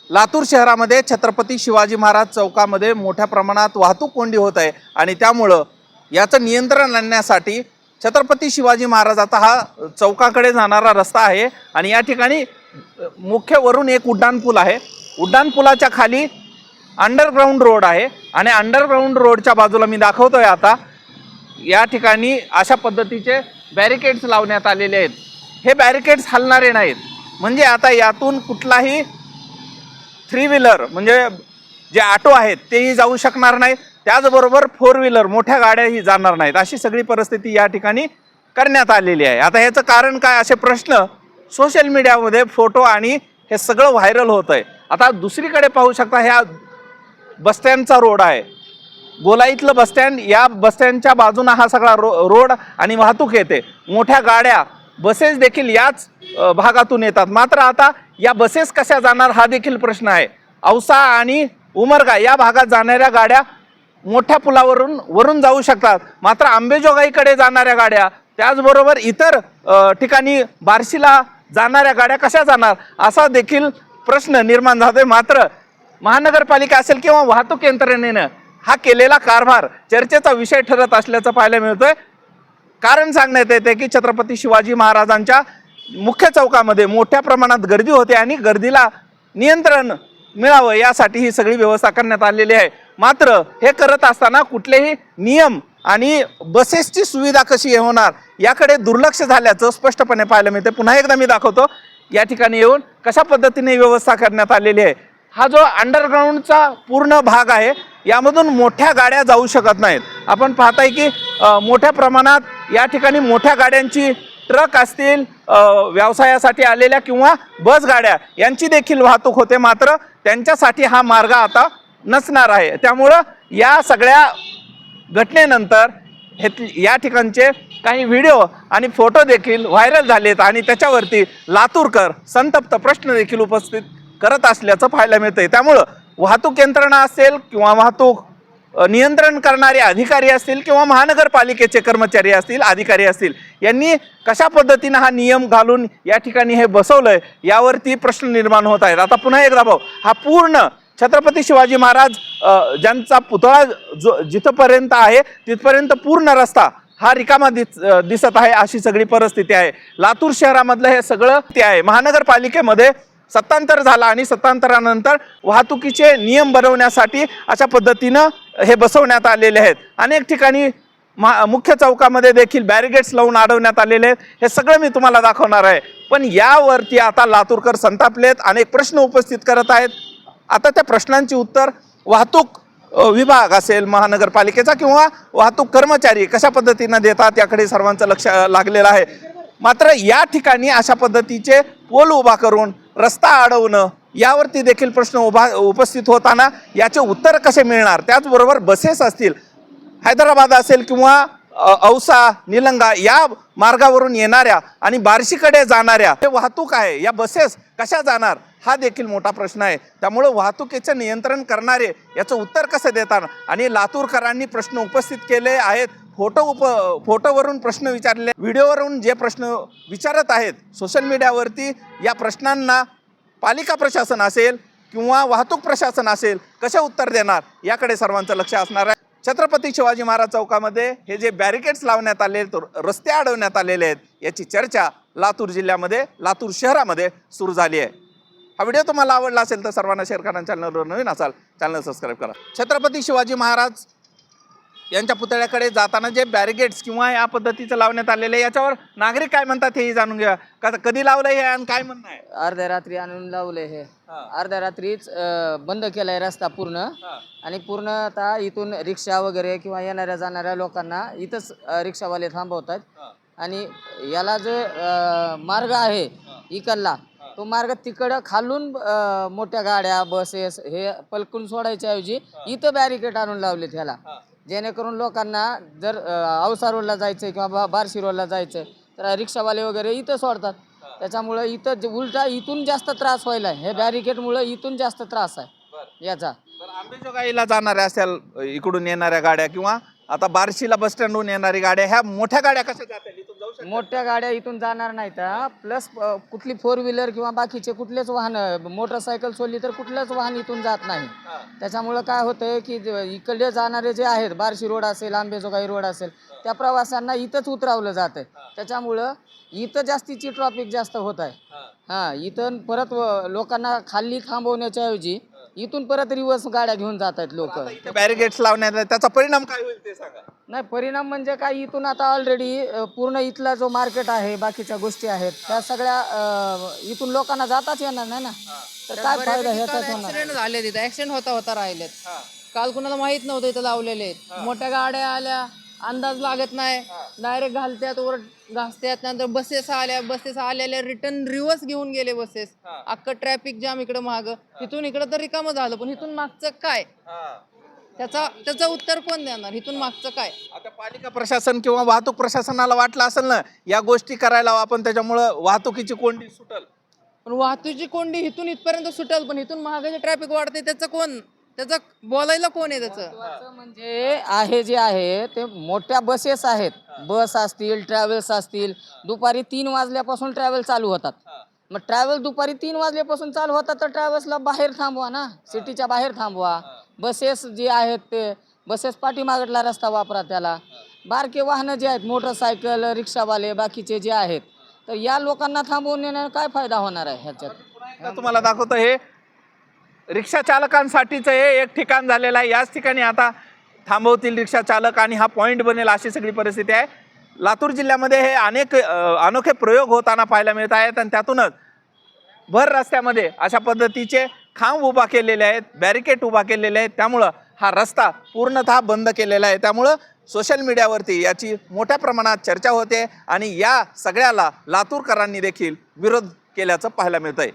लातूर शहरामध्ये छत्रपती शिवाजी महाराज चौकामध्ये मोठ्या प्रमाणात वाहतूक कोंडी होत आहे आणि त्यामुळं याचं नियंत्रण आणण्यासाठी छत्रपती शिवाजी महाराजाचा हा चौकाकडे जाणारा रस्ता आहे आणि या ठिकाणी मुख्य वरून एक उड्डाणपूल आहे। उड्डाणपुलाच्या खाली अंडरग्राऊंड रोड आहे आणि अंडरग्राऊंड रोडच्या बाजूला मी दाखवतोय आता या ठिकाणी अशा पद्धतीचे बॅरिकेड्स लावण्यात आलेले आहेत। हे बॅरिकेड्स हलणारे नाहीत, म्हणजे आता यातून कुठलाही 3 व्हीलर म्हणजे जे ऑटो आहेत तेही जाऊ शकणार नाहीत, त्याचबरोबर 4 व्हीलर मोठ्या गाड्याही जाणार नाहीत, अशी सगळी परिस्थिती या ठिकाणी करण्यात आलेली आहे। आता याचं कारण काय असे प्रश्न सोशल मीडियामध्ये फोटो आणि हे सगळं व्हायरल होत आहे। आता दुसरीकडे पाहू शकता ह्या बसस्टँडचा रोड आहे, गोलाईतलं बसस्टँड, या बसस्टँडच्या बाजूने हा सगळा रोड आणि वाहतूक येते। मोठ्या गाड्या बसेस देखील याच भागातून येतात, मात्र आता या बसेस कशा जाणार हा देखील प्रश्न आहे। औसा आणि उमरगा या भागात जाणाऱ्या गाड्या मोठ्या पुलावरून जाऊ शकतात, मात्र अंबेजोगाईकडे जाणाऱ्या गाड्या त्याचबरोबर इतर ठिकाणी बार्शीला जाणाऱ्या गाड्या कशा जाणार असा देखील प्रश्न निर्माण झालाय। मात्र महानगरपालिका असेल किंवा वाहतूक यंत्रणेनं हा केलेला कारभार चर्चेचा विषय ठरत असल्याचं पाहायला मिळतंय। कारण सांगण्यात येते की छत्रपती शिवाजी महाराजांच्या मुख्य चौकामध्ये मोठ्या प्रमाणात गर्दी होते आणि गर्दीला नियंत्रण मिळावं यासाठी ही सगळी व्यवस्था करण्यात आलेली आहे। मात्र हे करत असताना कुठलेही नियम आणि बसेसची सुविधा कशी होणार याकडे दुर्लक्ष झाल्याचं स्पष्टपणे पाहायला मिळते। पुन्हा एकदा मी दाखवतो या ठिकाणी येऊन कशा पद्धतीने व्यवस्था करण्यात आलेली आहे। हा जो अंडरग्राऊंडचा पूर्ण भाग आहे यामधून मोठ्या गाड्या जाऊ शकत नाहीत। आपण पाहताय की मोठ्या प्रमाणात या ठिकाणी मोठ्या गाड्यांची ट्रक असतील, व्यवसायासाठी आलेल्या किंवा बस गाड्या यांची देखील वाहतूक होते, मात्र त्यांच्यासाठी हा मार्ग आता नसणार आहे। त्यामुळं या सगळ्या घटनेनंतर या ठिकाणचे काही व्हिडिओ आणि फोटो देखील व्हायरल झालेत आणि त्याच्यावरती लातूरकर संतप्त प्रश्न देखील उपस्थित करत असल्याचं पाहायला मिळतंय। त्यामुळं वाहतूक यंत्रणा असेल किंवा वाहतूक नियंत्रण करणारे अधिकारी असतील किंवा महानगरपालिकेचे कर्मचारी असतील, अधिकारी असतील, यांनी कशा पद्धतीने हा नियम घालून या ठिकाणी हे बसवलंय यावरती प्रश्न निर्माण होत आहेत। आता पुन्हा एकदा भाऊ, हा पूर्ण छत्रपती शिवाजी महाराज ज्यांचा पुतळा जिथपर्यंत आहे तिथपर्यंत पूर्ण रस्ता हा रिकामा दिसत आहे, अशी सगळी परिस्थिती आहे। लातूर शहरामधलं हे सगळं ते आहे। महानगरपालिकेमध्ये सत्तांतर झाला आणि सत्तांतरानंतर वाहतुकीचे नियम बनवण्यासाठी अशा पद्धतीनं हे बसवण्यात आलेले आहेत। अनेक ठिकाणी मुख्य चौकामध्ये देखील बॅरिकेड्स लावून अडवण्यात आलेले आहेत। हे सगळं मी तुम्हाला दाखवणार आहे, पण यावरती आता लातूरकर संतापलेत, अनेक प्रश्न उपस्थित करत आहेत। आता त्या प्रश्नांची उत्तर वाहतूक विभाग असेल महानगरपालिकेचा किंवा वाहतूक कर्मचारी कशा पद्धतीनं देतात याकडे सर्वांचं लक्ष लागलेलं आहे। मात्र या ठिकाणी अशा पद्धतीचे पोल उभा करून रस्ता अडवणं यावरती देखील प्रश्न उपस्थित होताना याचे उत्तर कसे मिळणार, त्याचबरोबर बसेस असतील, हैदराबाद असेल किंवा औसा निलंगा या मार्गावरून येणाऱ्या आणि बार्शीकडे जाणाऱ्या हे वाहतूक आहे, या बसेस कशा जाणार हा देखील मोठा प्रश्न आहे। त्यामुळे वाहतुकीचे नियंत्रण करणारे याचं उत्तर कसं देतात आणि लातूरकरांनी प्रश्न उपस्थित केले आहेत। फोटोवरून प्रश्न विचारले, व्हिडिओवरून जे प्रश्न विचारत आहेत सोशल मीडियावरती, या प्रश्नांना पालिका प्रशासन असेल किंवा वाहतूक प्रशासन असेल कसे उत्तर देणार याकडे सर्वांचं लक्ष असणार आहे। छत्रपती शिवाजी महाराज चौकामध्ये हे जे बॅरिकेड्स लावण्यात आले, रस्ते अडवण्यात आलेले आहेत, याची चर्चा लातूर जिल्ह्यामध्ये, लातूर शहरामध्ये सुरू झाली आहे। हा व्हिडिओ तुम्हाला आवडला असेल तर सर्वांना शेअर करा, चॅनलवर नवीन असाल चॅनल सबस्क्राईब करा। छत्रपती शिवाजी महाराज यांच्या पुतळ्याकडे जाताना जे बॅरिकेड्स किंवा या पद्धतीचं लावण्यात आलेले याच्यावर नागरिक काय म्हणतात हेही जाणून घ्या। कधी लावलंय हे आणि काय म्हणणं आहे? अर्ध्या रात्री आणून लावले हे, अर्ध्या रात्रीच बंद केलाय रस्ता पूर्ण आणि पूर्ण आता इथून रिक्षा वगैरे किंवा येणाऱ्या जाणाऱ्या लोकांना इथंच रिक्षावाले थांबवतात आणि याला जो मार्ग आहे इकडला तो मार्ग तिकडं खालून मोठ्या गाड्या बसेस हे पलकून सोडायच्या ऐवजी इथं बॅरिकेड आणून लावलेत ह्याला, जेणेकरून लोकांना जर औसा रोडला जायचं किंवा बार्शी रोडला जायचं तर रिक्षावाले वगैरे इथं सोडतात। त्याच्यामुळे इथं उलटा इथून जास्त त्रास व्हायला, हे बॅरिकेडमुळे इथून जास्त त्रास आहे याचा। अंबेजोगाईला जाणाऱ्या असेल इकडून येणाऱ्या गाड्या किंवा आता बार्शीला बस स्टँडहून येणारी गाड्या, ह्या मोठ्या गाड्या कशा जातील, इथून जाऊ मोठ्या गाड्या इथून जाणार नाहीत, प्लस कुठली 4 व्हीलर किंवा बाकीचे कुठलेच वाहन, मोटरसायकल सोडली तर कुठलंच वाहन इथून जात नाही. त्याच्यामुळं काय होतंय की इकडे जाणारे जे आहेत, बार्शी रोड असेल, आंबेजोगाई रोड असेल, त्या प्रवाशांना इथंच उतरवलं जातंय. त्याच्यामुळं इथं जास्तीची ट्रॉफिक जास्त होत आहे. इथं परत लोकांना खाली थांबवण्याच्या ऐवजी इथून परत रिवर्स गाड्या घेऊन जात आहेत लोक. बॅरिगेट्स लावण्यात त्याचा परिणाम काय होईल ते सांगा. नाही, परिणाम म्हणजे काय, इथून आता ऑलरेडी पूर्ण इथला जो मार्केट आहे, बाकीच्या गोष्टी आहेत, त्या सगळ्या इथून लोकांना जाताच येणार नाही ना. तर काय फायदा ह्याच्यात होणार. ऍक्सिडेंट झाले, तिथे ऍक्सिडेंट होता राहिलेत. काल कुणाला माहित नव्हतं इथं लावलेले आहेत. मोठ्या गाड्या आल्या, अंदाज लागत नाही, डायरेक्ट घालत्यात वर, घासत्यात. नंतर बसेस आलेल्या रिटर्न रिव्हर्स घेऊन गेले बसेस. अख्खं ट्रॅफिक जाम इकडे माग, इथून इकडं तर रिकामं झालं, पण इथून मागचं काय, त्याचं उत्तर कोण देणार? इथून मागचं काय? आता पालिका प्रशासन किंवा वाहतूक प्रशासनाला वाटलं असेल ना या गोष्टी करायला आपण, त्याच्यामुळं वाहतुकीची कोंडी सुटल. पण वाहतुकीची कोंडी इथून इथपर्यंत सुटेल, पण इथून महागाचे ट्रॅफिक वाढते, त्याचं बोलायला कोण आहे? त्याचं म्हणजे आहे जे आहे ते मोठ्या बसेस आहेत, बस असतील, ट्रॅव्हल्स असतील, दुपारी 3 वाजल्यापासून ट्रॅव्हल चालू होतात. मग ट्रॅव्हल दुपारी 3 वाजल्यापासून चालू होतात तर ट्रॅव्हल्सला बाहेर थांबवा ना, सिटीच्या बाहेर थांबवा. बसेस जे आहेत ते बसेस पाठीमागटला रस्ता वापरा. त्याला बारके वाहनं जे आहेत, मोटरसायकल, रिक्षावाले, बाकीचे जे आहेत, तर या लोकांना थांबवून नेण्याने काय फायदा होणार आहे ह्याच्यात? तुम्हाला दाखवतो हे रिक्षा चालकांसाठीचं हे एक ठिकाण झालेलं आहे. याच ठिकाणी आता थांबवतील रिक्षा चालक आणि हा पॉईंट बनेल अशी सगळी परिस्थिती आहे. लातूर जिल्ह्यामध्ये हे अनेक अनोखे प्रयोग होताना पाहायला मिळत आहेत आणि त्यातूनच भर रस्त्यामध्ये अशा पद्धतीचे खांब उभा केलेले आहेत, बॅरिकेड उभा केलेले आहेत. त्यामुळं हा रस्ता पूर्णतः बंद केलेला आहे. त्यामुळं सोशल मीडियावरती याची मोठ्या प्रमाणात चर्चा होते आणि या सगळ्याला लातूरकरांनी देखील विरोध केल्याचं पाहायला मिळतंय.